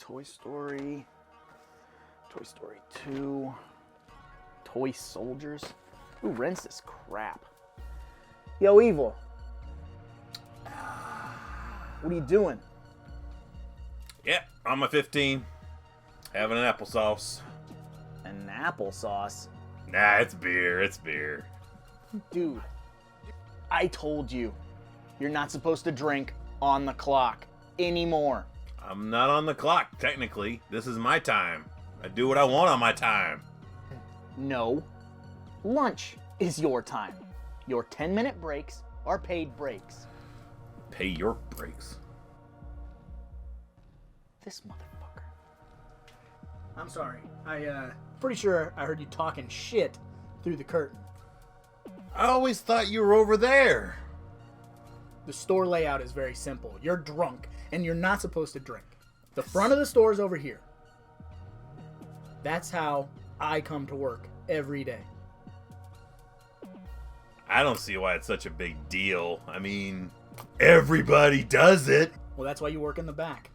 Toy Story, Toy Story 2, Toy Soldiers. Who rents this crap? Yo, Evil. What are you doing? Yeah, on my 15. Having an applesauce. An applesauce? Nah, it's beer. It's beer. Dude, I told you, you're not supposed to drink on the clock anymore. I'm not on the clock, technically. This is my time. I do what I want on my time. No. Lunch is your time. Your 10-minute breaks are paid breaks. Pay your breaks. This motherfucker. I'm sorry. Pretty sure I heard you talking shit through the curtain. I always thought you were over there. The store layout is very simple. You're drunk, and you're not supposed to drink. The front of the store is over here. That's how I come to work every day. I don't see why it's such a big deal. I mean, everybody does it. Well, that's why you work in the back.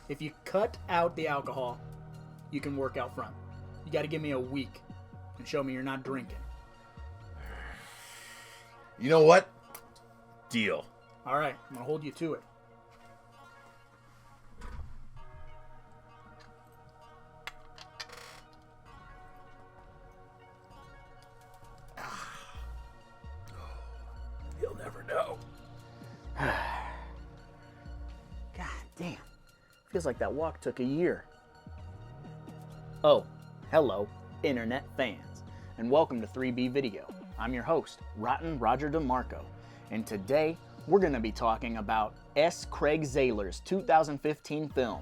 If you cut out the alcohol, you can work out front. You got to give me a week and show me you're not drinking. You know what? Deal. All right, I'm going to hold you to it. He'll never know. God damn. Feels like that walk took a year. Oh, hello, internet fans, and welcome to 3B Video. I'm your host, Rotten Roger DeMarco, and today we're going to be talking about S. Craig Zahler's 2015 film,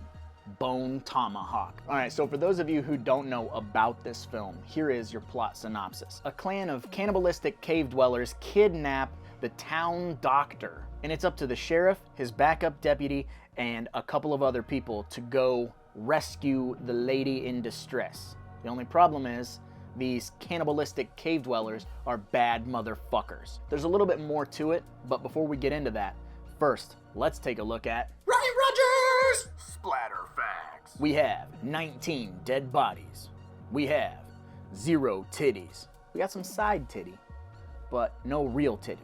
Bone Tomahawk. Alright, so for those of you who don't know about this film, here is your plot synopsis. A clan of cannibalistic cave dwellers kidnap the town doctor, and it's up to the sheriff, his backup deputy, and a couple of other people to go rescue the lady in distress. The only problem is, these cannibalistic cave dwellers are bad motherfuckers. There's a little bit more to it, but before we get into that, first, let's take a look at Ryan Rogers! Splatter Facts. We have 19 dead bodies. We have 0 titties. We got some side titty, but no real titty.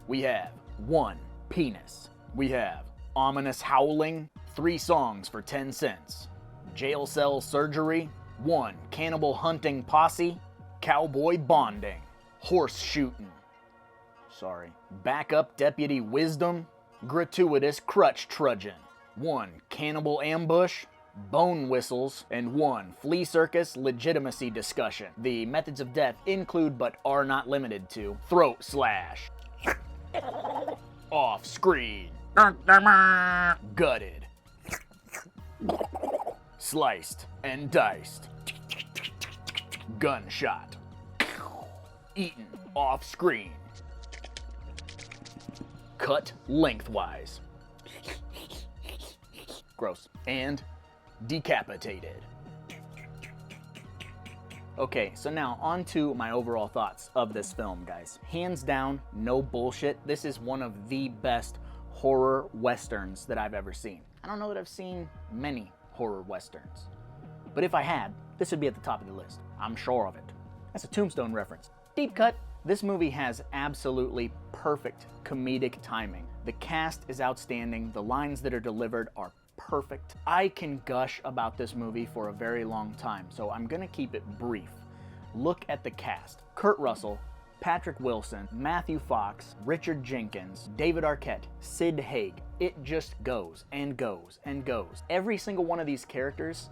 We have 1 penis. We have ominous howling, 3 songs for 10 cents, jail cell surgery, 1 cannibal hunting posse, cowboy bonding, horse shooting, backup deputy wisdom, gratuitous crutch trudging, 1 cannibal ambush, bone whistles, and 1 flea circus legitimacy discussion. The methods of death include but are not limited to throat slash, off screen, gutted, sliced and diced, gunshot, eaten off screen, cut lengthwise, gross, and decapitated. Okay, so now on to my overall thoughts of this film, guys. Hands down, no bullshit, this is one of the best horror westerns that I've ever seen. I don't know that I've seen many horror westerns, but if I had, this would be at the top of the list. I'm sure of it. That's a Tombstone reference. Deep cut, this movie has absolutely perfect comedic timing. The cast is outstanding, the lines that are delivered are perfect. I can gush about this movie for a very long time, so I'm gonna keep it brief. Look at the cast. Kurt Russell, Patrick Wilson, Matthew Fox, Richard Jenkins, David Arquette, Sid Haig. It just goes and goes and goes. Every single one of these characters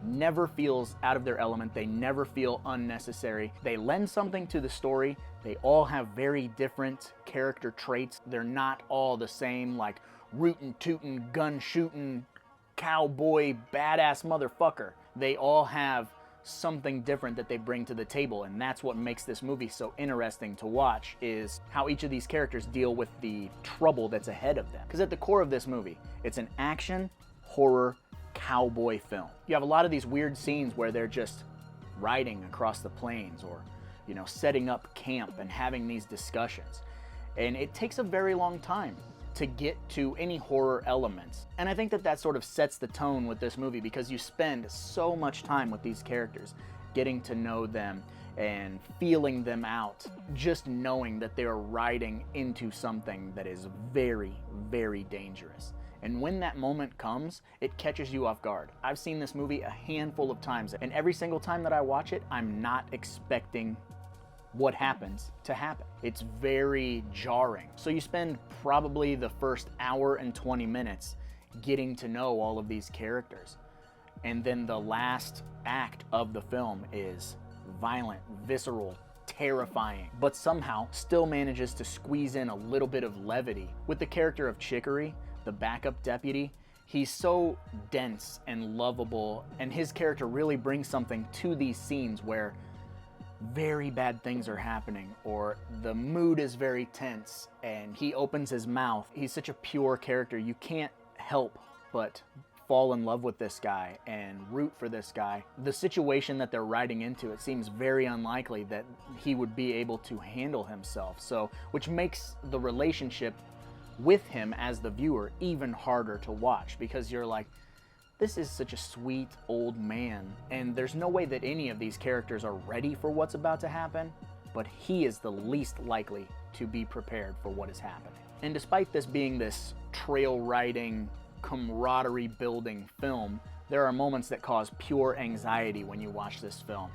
never feels out of their element. They never feel unnecessary. They lend something to the story. They all have very different character traits. They're not all the same, like rootin' tootin', gun shootin', cowboy, badass motherfucker. They all have something different that they bring to the table, and that's what makes this movie so interesting to watch, is how each of these characters deal with the trouble that's ahead of them. Because at the core of this movie, it's an action, horror, cowboy film. You have a lot of these weird scenes where they're just riding across the plains or, setting up camp and having these discussions. And it takes a very long time to get to any horror elements. And I think that that sort of sets the tone with this movie, because you spend so much time with these characters, getting to know them and feeling them out, just knowing that they're riding into something that is very, very dangerous. And when that moment comes, it catches you off guard. I've seen this movie a handful of times, and every single time that I watch it, I'm not expecting what happens to happen. It's very jarring. So you spend probably the first hour and 20 minutes getting to know all of these characters. And then the last act of the film is violent, visceral, terrifying, but somehow still manages to squeeze in a little bit of levity. With the character of Chicory, the backup deputy, he's so dense and lovable, and his character really brings something to these scenes where very bad things are happening, or the mood is very tense, and he opens his mouth. He's such a pure character. You can't help but fall in love with this guy and root for this guy. The situation that they're riding into, it seems very unlikely that he would be able to handle himself. So, which makes the relationship with him as the viewer even harder to watch, because you're like, this is such a sweet old man, and there's no way that any of these characters are ready for what's about to happen, but he is the least likely to be prepared for what is happening. And despite this being this trail riding, camaraderie building film, there are moments that cause pure anxiety when you watch this film.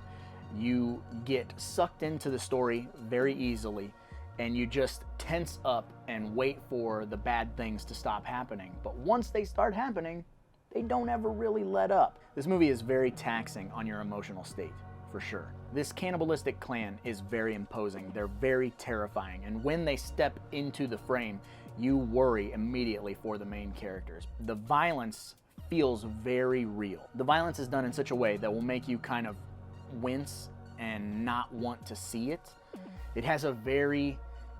You get sucked into the story very easily, and you just tense up and wait for the bad things to stop happening. But once they start happening, they don't ever really let up. This movie is very taxing on your emotional state, for sure. This cannibalistic clan is very imposing. They're very terrifying, and when they step into the frame, you worry immediately for the main characters. The violence feels very real. The violence is done in such a way that will make you kind of wince and not want to see it. It has a very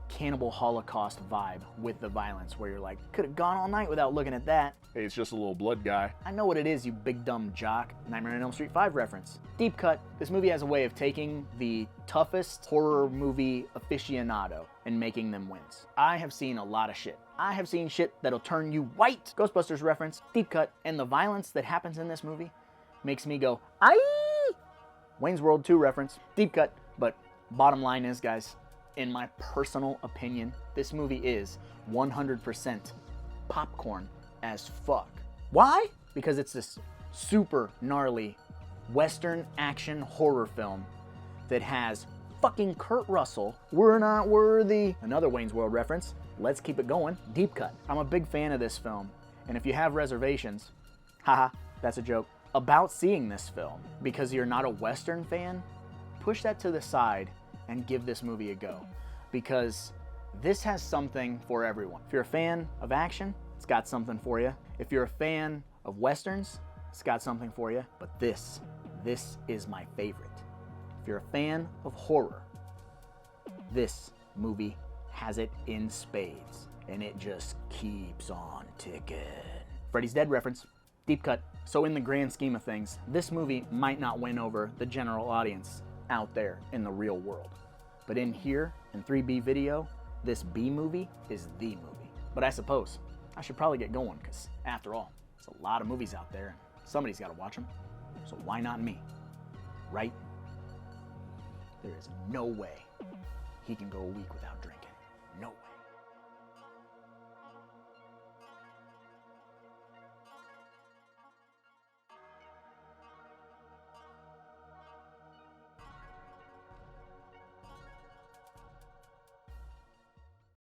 Cannibal Holocaust vibe with the violence, where you're like, could have gone all night without looking at that. Hey, it's just a little blood guy. I know what it is, you big dumb jock. Nightmare on Elm Street 5 reference. Deep cut. This movie has a way of taking the toughest horror movie aficionado and making them wince. I have seen a lot of shit. I have seen shit that'll turn you white. Ghostbusters reference. Deep cut. And the violence that happens in this movie makes me go, aye! Wayne's World 2 reference. Deep cut. But bottom line is, guys, in my personal opinion, this movie is 100% popcorn as fuck. Why? Because it's this super gnarly Western action horror film that has fucking Kurt Russell. We're not worthy. Another Wayne's World reference. Let's keep it going. Deep cut. I'm a big fan of this film, and if you have reservations, haha, that's a joke, about seeing this film because you're not a Western fan, push that to the side and give this movie a go, because this has something for everyone. If you're a fan of action, it's got something for you. If you're a fan of Westerns, it's got something for you. But this is my favorite. If you're a fan of horror, this movie has it in spades, and it just keeps on ticking. Freddy's Dead reference. Deep cut. So in the grand scheme of things, this movie might not win over the general audience out there in the real world. But in here, in 3B video, this B movie is the movie. But I suppose I should probably get going, because after all, there's a lot of movies out there, and somebody's got to watch them. So why not me? Right? There is no way he can go a week without drinking. No way.